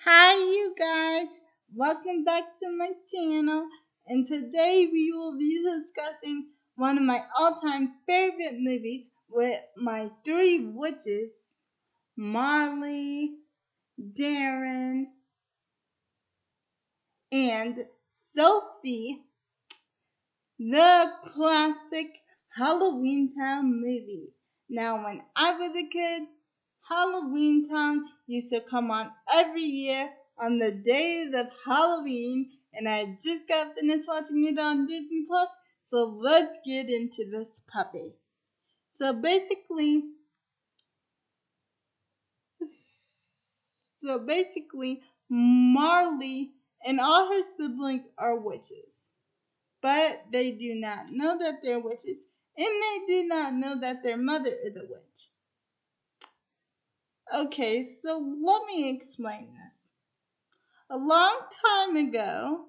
Hi, you guys. Welcome back to my channel. And today we will be discussing one of my all-time favorite movies with my three witches, Marley, Darren, and Sophie, the classic Halloween Town movie. Now, when I was a kid, Halloween Town used to come on every year on the days of Halloween, and I just got finished watching it on Disney Plus. So let's get into this puppy. So basically, Marley and all her siblings are witches, but they do not know that they're witches, and they do not know that their mother is a witch. Okay, so let me explain this. A long time ago,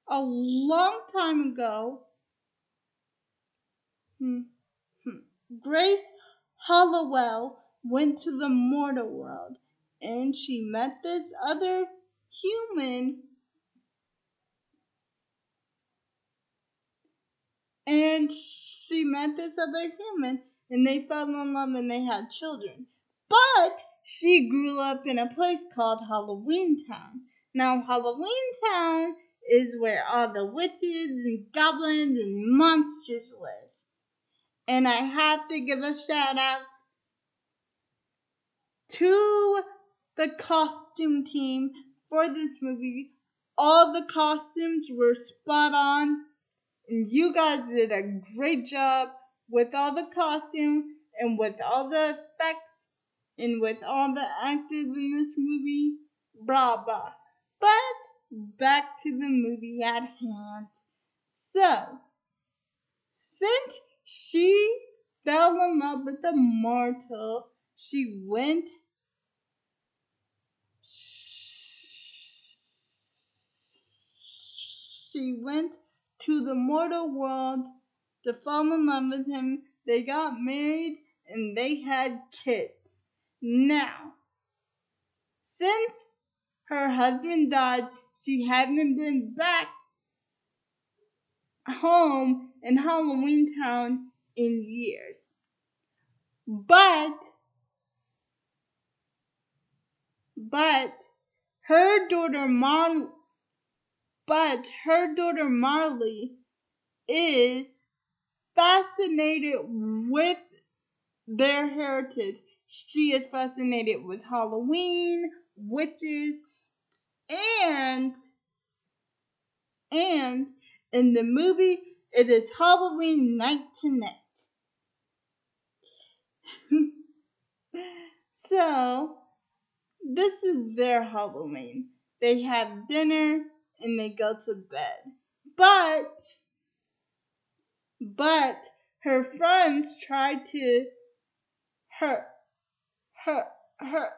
a long time ago, hmm, Grace Hollowell went to the mortal world, and she met this other human, and they fell in love and they had children. But she grew up in a place called Halloween Town. Now, Halloween Town is where all the witches and goblins and monsters live. And I have to give a shout out to the costume team for this movie. All the costumes were spot on, and you guys did a great job with all the costume and with all the effects and with all the actors in this movie. Bravo. But back to the movie at hand. So, since she fell in love with the mortal, she went to the mortal world to fall in love with him. They got married and they had kids. Now, since her husband died, she hadn't been back home in Halloween Town in years. But her daughter Marley is fascinated with their heritage. She is fascinated with Halloween, witches, and in the movie it is Halloween night tonight. So this is their Halloween. They have dinner and they go to bed. But her friends try to her her her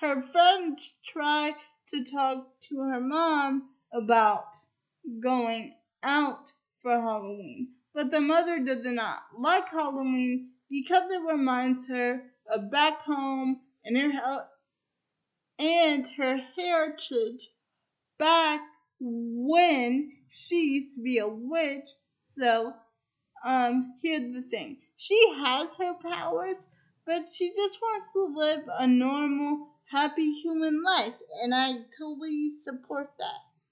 her friends try to talk to her mom about going out for Halloween. But the mother does not like Halloween because it reminds her of back home and her heritage back when she used to be a witch. So, here's the thing. She has her powers, but she just wants to live a normal, happy human life, and I totally support that.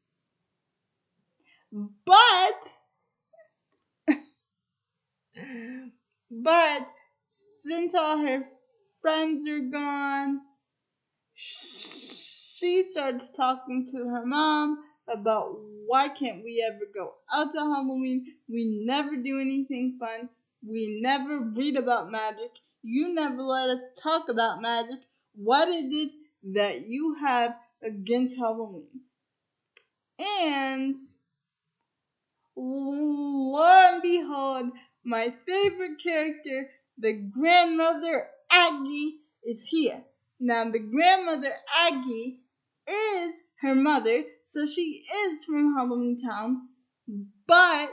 But since all her friends are gone, she starts talking to her mom about why can't we ever go out to Halloween? We never do anything fun. We never read about magic. You never let us talk about magic. What is it that you have against Halloween? And lo and behold, my favorite character, the grandmother Aggie, is here. Now, the grandmother Aggie is her mother, so she is from Halloween Town, but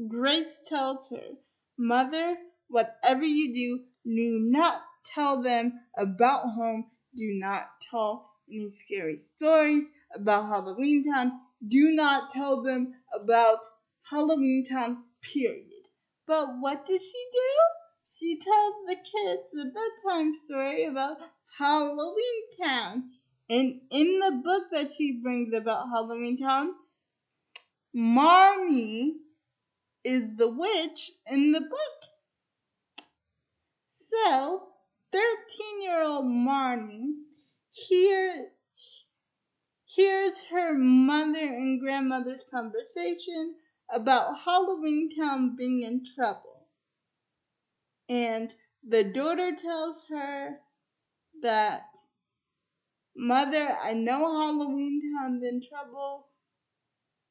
Grace tells her, Mother, whatever you do not tell them about home. Do not tell any scary stories about Halloween Town. Do not tell them about Halloween Town, period. But what does she do? She tells the kids a bedtime story about Halloween Town. And in the book that she brings about Halloween Town, Marnie is the witch in the book. So, 13-year-old Marnie hears her mother and grandmother's conversation about Halloween Town being in trouble. And the daughter tells her that, Mother, I know Halloween Town's in trouble,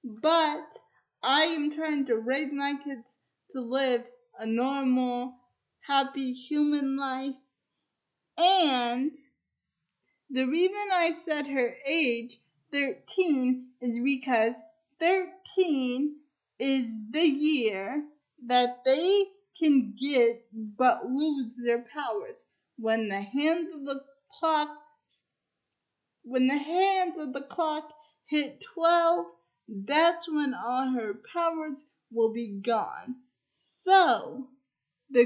but I am trying to raise my kids to live a normal, happy human life. And the reason I said her age, 13, is because 13 is the year that they can get but lose their powers. When the hands of the clock hit 12, that's when all her powers will be gone. So the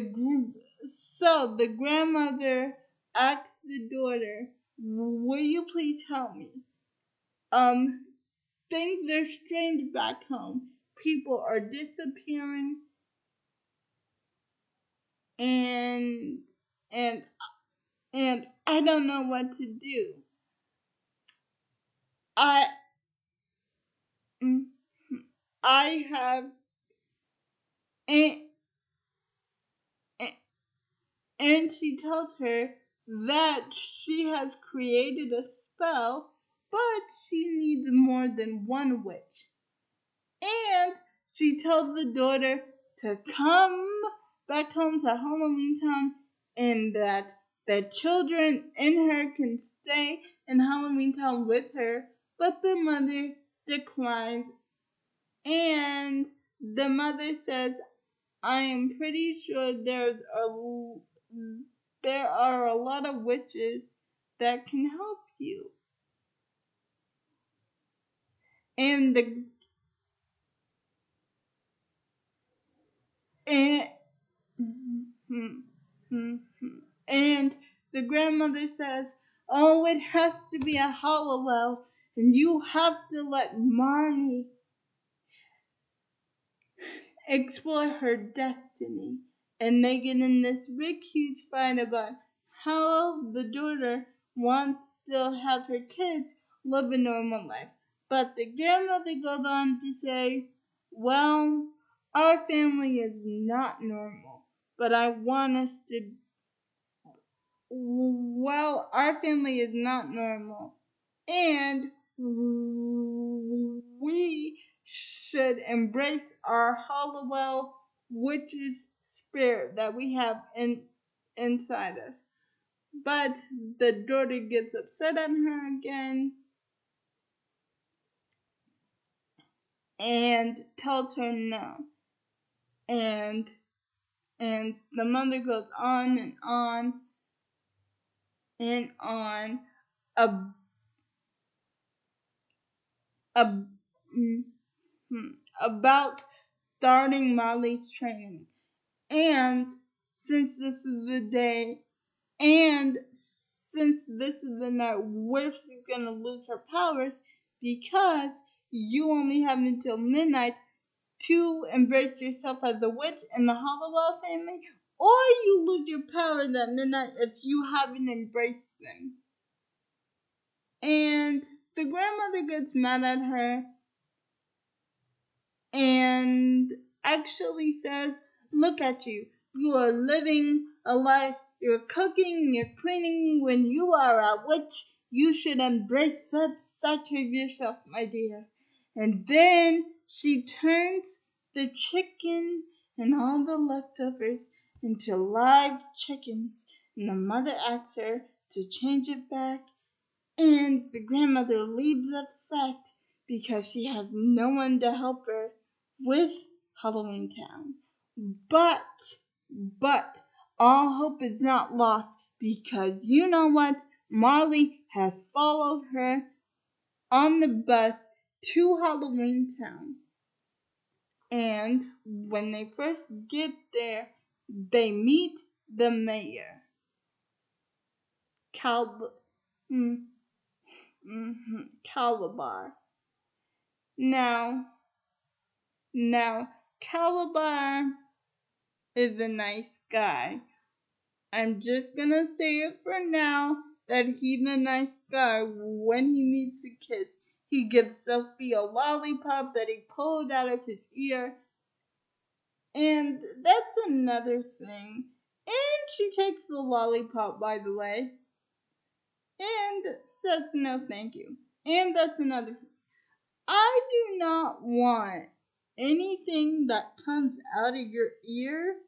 grandmother asked the daughter, will you please help me? Things are strange back home. People are disappearing, and I don't know what to do. I have and she tells her that she has created a spell, but she needs more than one witch. And she tells the daughter to come back home to Halloween Town, and that the children in her can stay in Halloween Town with her, but the mother declines. And the mother says, I am pretty sure there are a lot of witches that can help you. And the grandmother says, oh, it has to be a Halliwell, and you have to let Marnie explore her destiny. And they get in this big, huge fight about how the daughter wants to still have her kids live a normal life. But the grandmother goes on to say, well, our family is not normal, but I want us to, well, our family is not normal, and we should embrace our Halliwell witch's spirit that we have inside us. But the daughter gets upset at her again and tells her no. And the mother goes on and on and on about starting Marley's training. And since this is the day, and since this is the night where she's gonna lose her powers, because you only have until midnight to embrace yourself as a witch in the Halliwell family, or you lose your powers at midnight if you haven't embraced them. And the grandmother gets mad at her and actually says, look at you. You are living a life. You're cooking, you're cleaning. When you are a witch, you should embrace that side of yourself, my dear. And then she turns the chicken and all the leftovers into live chickens. And the mother asks her to change it back. And the grandmother leaves upset because she has no one to help her with Halloween Town. But But all hope is not lost, because you know what? Marley has followed her on the bus to Halloween Town. And when they first get there, they meet the mayor, Calabar. Now, Calabar is a nice guy. I'm just gonna say it for now that he's a nice guy. When he meets the kids, he gives Sophie a lollipop that he pulled out of his ear. And that's another thing. And she takes the lollipop, by the way, and says no thank you. And that's another thing. I do not want anything that comes out of your ear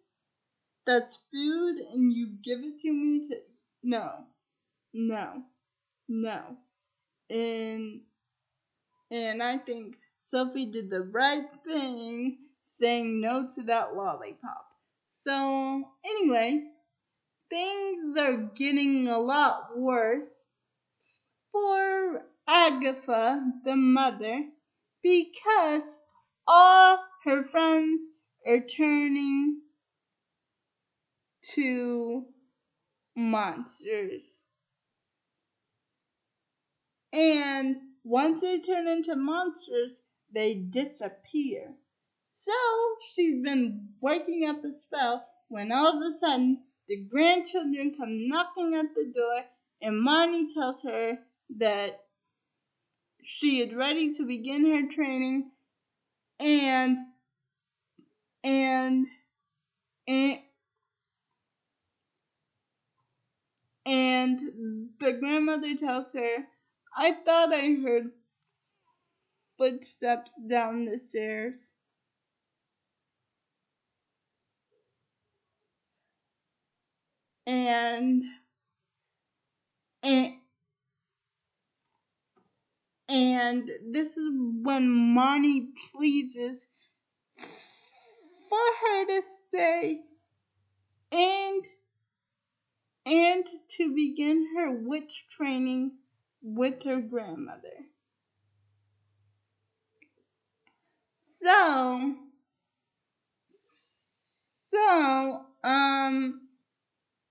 that's food and you give it to me to no. And I think Sophie did the right thing saying no to that lollipop. So anyway, things are getting a lot worse for Agatha, the mother, because all her friends are turning to monsters. And once they turn into monsters, they disappear. So she's been waking up a spell when all of a sudden the grandchildren come knocking at the door, and Marnie tells her that she is ready to begin her training, and and and and the grandmother tells her, "I thought I heard footsteps down the stairs." And and and this is when Marnie pleads for her to stay and to begin her witch training with her grandmother. So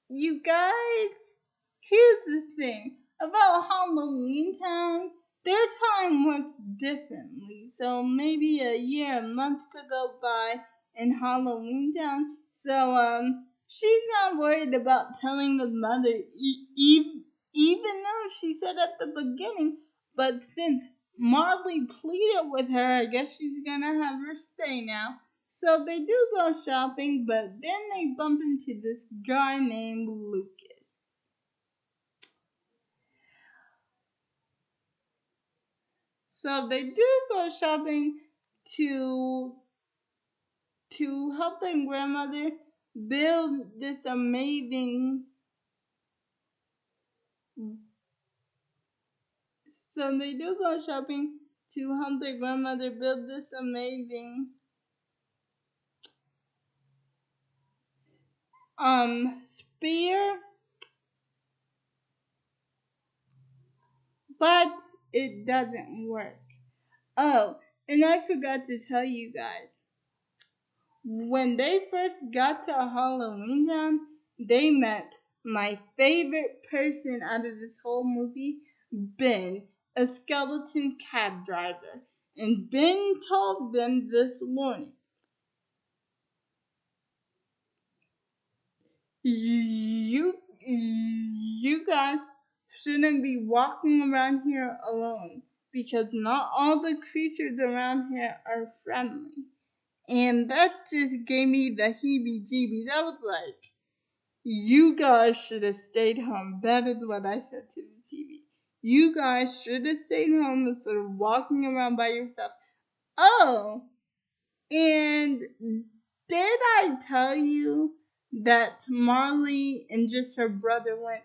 you guys, here's the thing about Halloween Town. Their time works differently, so maybe a year, a month could go by in Halloween Town. So she's not worried about telling the mother, even though she said at the beginning. But since Marley pleaded with her, I guess she's gonna have her stay now. So they do go shopping, but then they bump into this guy named Lucas. So they do go shopping to help their grandmother build this amazing. So they do go shopping to help their grandmother build this amazing spear, but it doesn't work. Oh, and I forgot to tell you guys. When they first got to Halloween Town, they met my favorite person out of this whole movie, Ben, a skeleton cab driver. And Ben told them this morning, you guys shouldn't be walking around here alone, because not all the creatures around here are friendly. And that just gave me the heebie-jeebies. I was like, you guys should have stayed home. That is what I said to the TV. You guys should have stayed home instead of walking around by yourself. Oh, and did I tell you that Marley and just her brother went?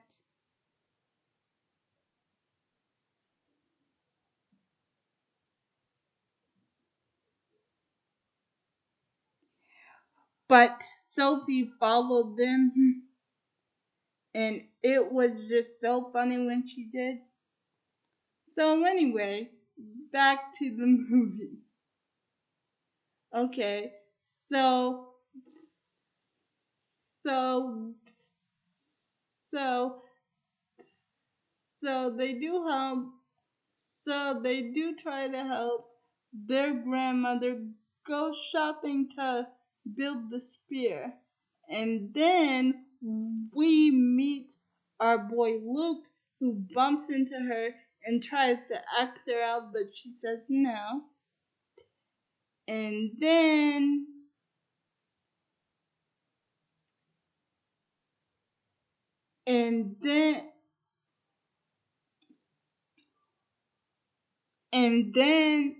But Sophie followed them, and it was just so funny when she did. So anyway, back to the movie. Okay, so so so they do help. So they do try to help their grandmother go shopping to build the spear. And then we meet our boy Luke, who bumps into her and tries to ask her out, but she says no. And then and then and then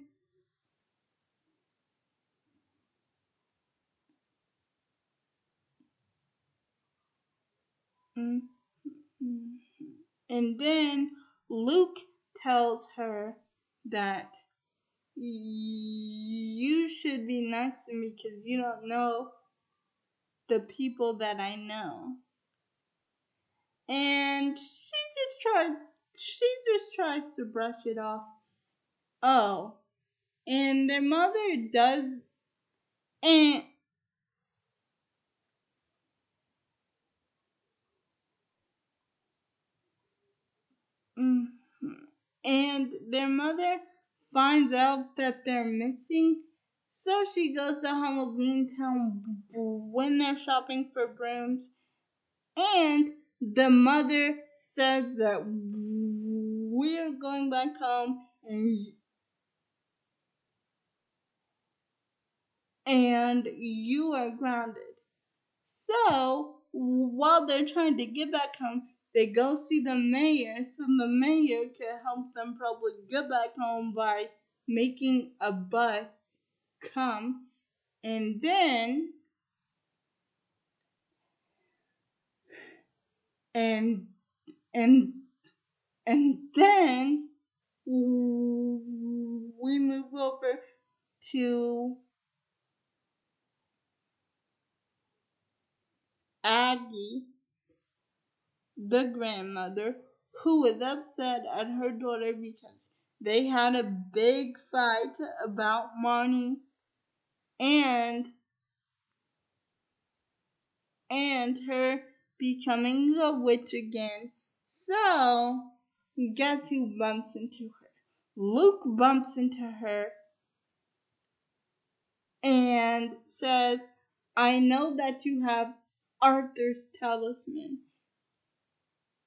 mm, mm, and then Luke tells her that you should be nice to me because you don't know the people that I know. And she just tries to brush it off. Oh, and their mother does, and mm, and their mother finds out that they're missing. So she goes to Halloween Town when they're shopping for brooms. And the mother says that we're going back home and you are grounded. So while they're trying to get back home, they go see the mayor, so the mayor can help them probably get back home by making a bus come. And then and and and then we move over to Aggie, the grandmother, who was upset at her daughter because they had a big fight about Marnie and and her becoming a witch again. So guess who bumps into her? Luke bumps into her and says, I know that you have Arthur's talisman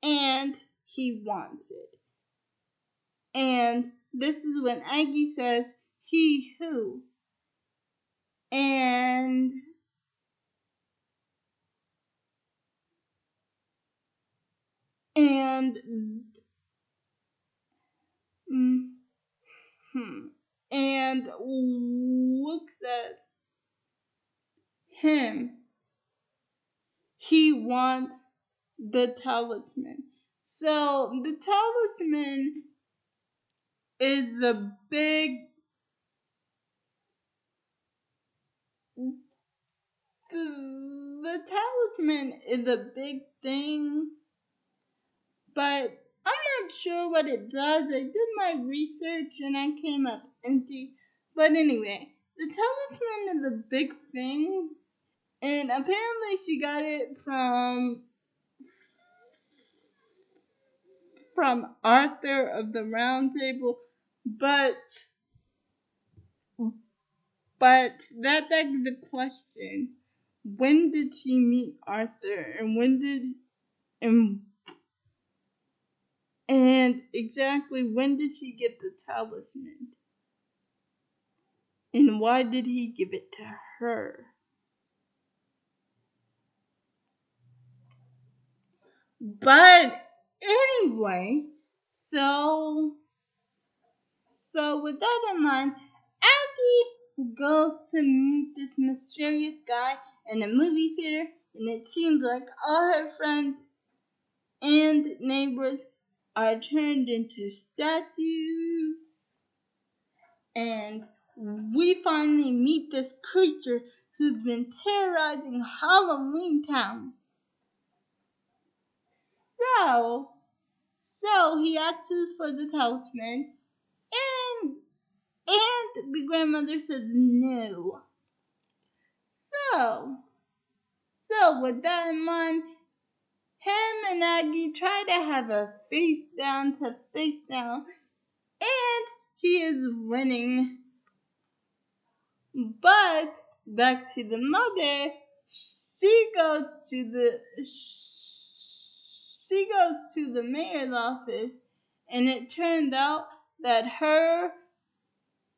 and he wants it. And this is when Aggie says, he who? And and mm, and Luke says, him. He wants the talisman. So the talisman is a big the talisman is a big thing, but I'm not sure what it does. I did my research and I came up empty. But anyway, the talisman is a big thing, and apparently she got it from Arthur of the Round Table, but that begs the question: when did she meet Arthur, and and exactly when did she get the talisman, and why did he give it to her? But anyway, so with that in mind, Aggie goes to meet this mysterious guy in a movie theater, and it seems like all her friends and neighbors are turned into statues. And we finally meet this creature who's been terrorizing Halloween Town. So he asks for the talisman, and the grandmother says no. So with that in mind, him and Aggie try to have a face down to face down, and he is winning. But back to the mother, she goes to the mayor's office, and it turns out that her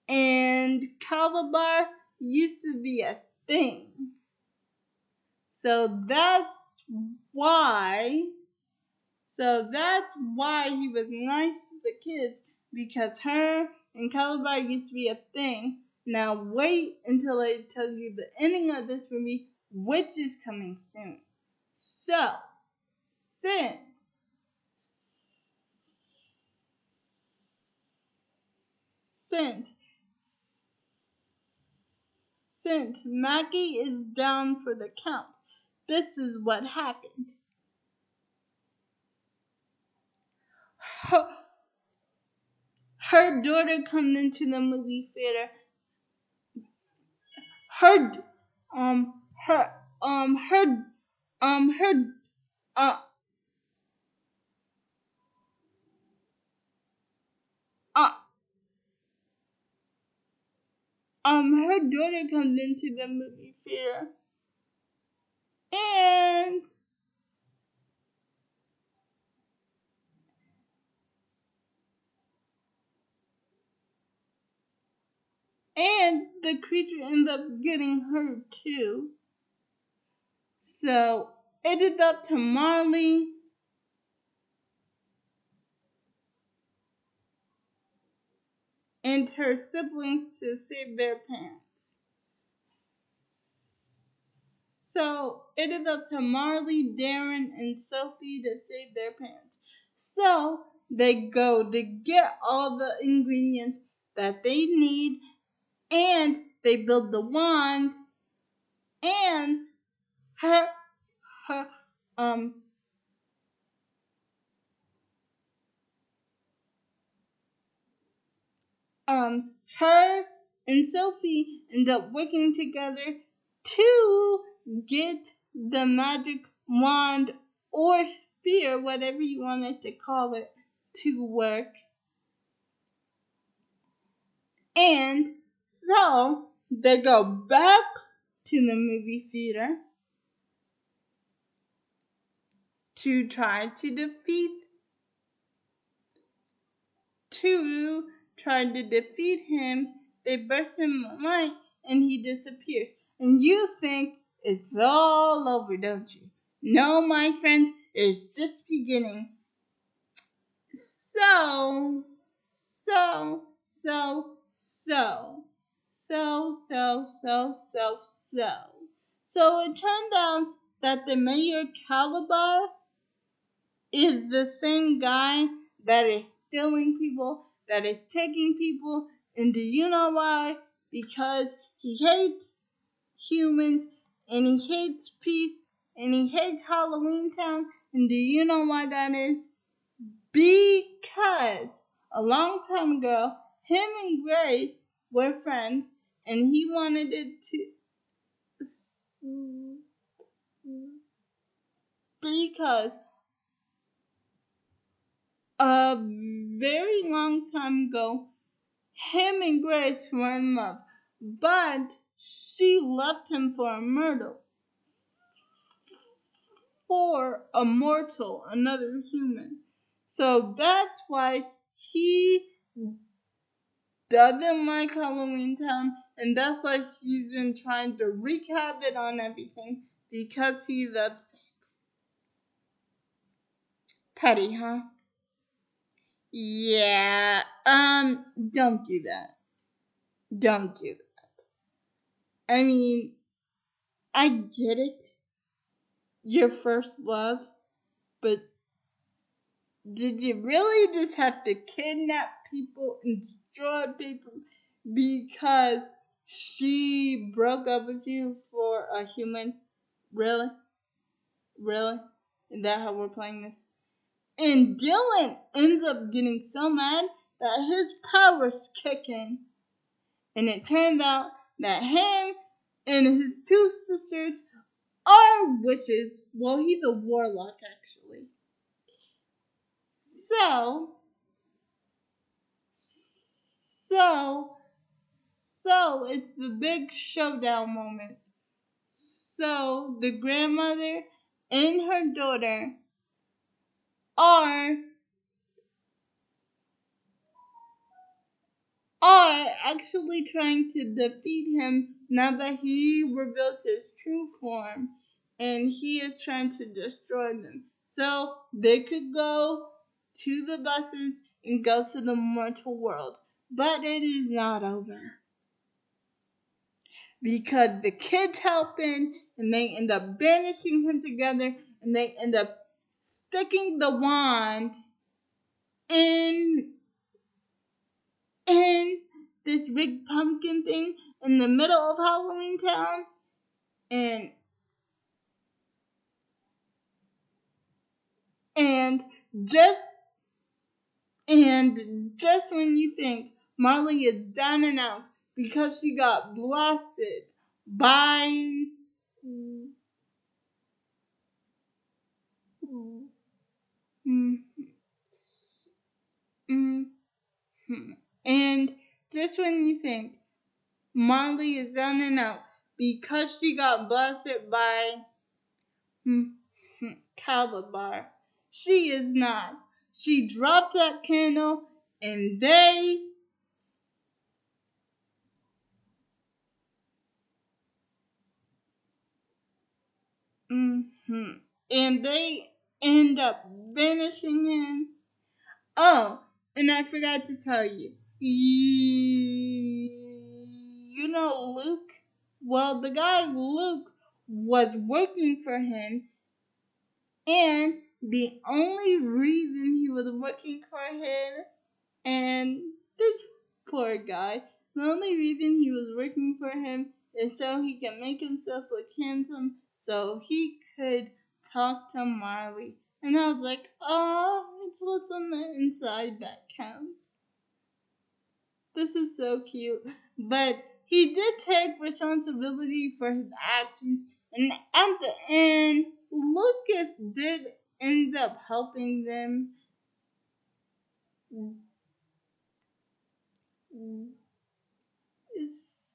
and Calabar used to be a thing. So that's why he was nice to the kids, because her and Calabar used to be a thing. Now wait until I tell you the ending of this movie, which is coming soon. So, since Maggie is down for the count, this is what happened. Her daughter comes into the movie theater. Her daughter comes into the movie theater, and the creature ends up getting hurt too. So it is up to Marley and her siblings to save their parents. So it is up to Marley, Darren, and Sophie to save their parents. So they go to get all the ingredients that they need, and they build the wand, and her and Sophie end up working together to get the magic wand or spear, whatever you wanted to call it, to work. And so they go back to the movie theater to try to defeat him. They burst him with light, and he disappears. And you think it's all over, don't you? No, my friend, it's just beginning. So it turned out that the Mayor Calabar is the same guy that is stealing people, that is taking people, and do you know why? Because he hates humans, and he hates peace, and he hates Halloween Town, and do you know why that is? Because a long time ago, him and Grace were friends, and he wanted it to... Because a very long time ago, him and Grace were in love, but she left him for a murder, for a mortal, another human. So that's why he doesn't like Halloween Town, and that's why he's been trying to wreak havoc on everything, because he loves it. Petty, huh? Yeah, don't do that. Don't do that. I mean, I get it. Your first love, but did you really just have to kidnap people and destroy people because She broke up with you for a human? Really? Really? Is that how we're playing this? And Dylan ends up getting so mad that his powers kick in. And it turns out that him and his two sisters are witches. Well, he's a warlock, actually. So it's the big showdown moment. So the grandmother and her daughter are actually trying to defeat him now that he revealed his true form, and he is trying to destroy them. So they could go to the buses and go to the mortal world. But it is not over. Because the kids help in, and they end up banishing him together, and they end up sticking the wand in this big pumpkin thing in the middle of Halloween Town, and just just when you think Marley is down and out because she got blasted by and just when you think Marley is down and out because she got blasted by Calabar. She is not. She dropped that candle and they and they end up vanishing him. Oh, and I forgot to tell you. You know Luke? Well, the guy Luke was working for him, and the only reason he was working for him, and this poor guy, the only reason he was working for him is so he can make himself look handsome, so he could talk to Marley. And I was like, oh, it's what's on the inside that counts. This is so cute. But he did take responsibility for his actions, and at the end, Lucas did end up helping them.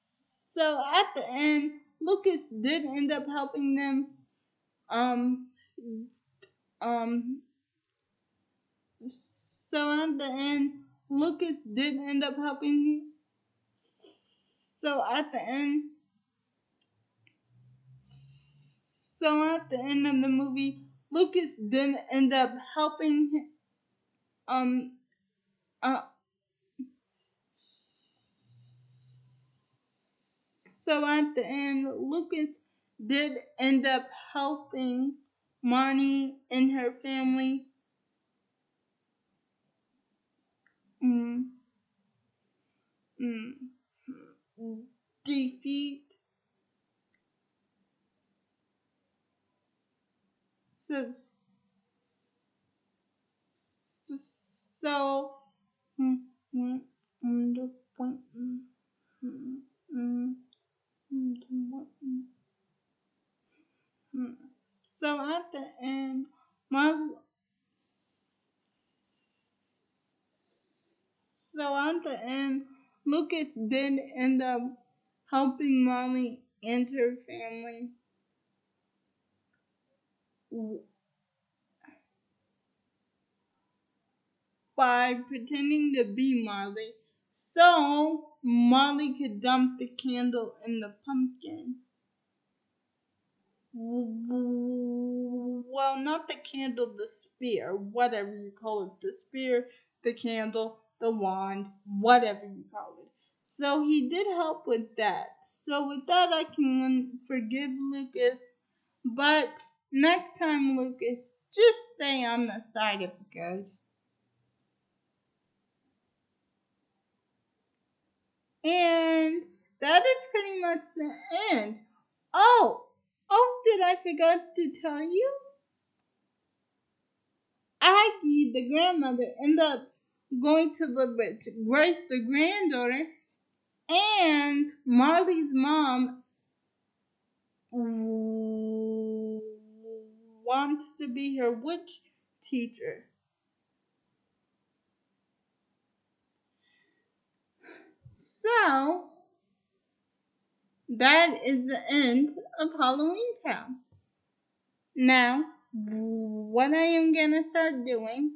So at the end, Lucas did end up helping them. So at the end, Lucas did end up helping me. So at the end, of the movie, Lucas did end up helping. Uh, so at the end, Lucas did end up helping Marnie and her family. Defeat. So so at the end, Lucas did end up helping Molly and her family by pretending to be Marley, so Molly could dump the candle in the pumpkin. Well, not the candle, the spear, whatever you call it. The spear, the candle, the wand, whatever you call it. So he did help with that. So with that, I can forgive Lucas. But next time, Lucas, just stay on the side of good. And that is pretty much the end. Did I forget to tell you? Aggie, the grandmother, ended up going to live with Grace, the granddaughter, and Marley's mom wants to be her witch teacher. So, that is the end of Halloween Town. Now, what I am going to start doing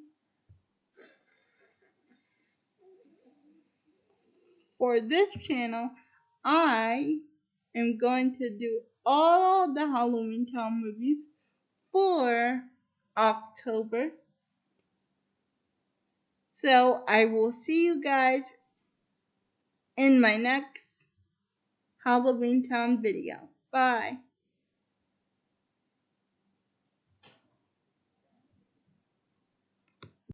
for this channel, I am going to do all the Halloween Town movies for October. So I will see you guys in my next Halloween Town video. Bye.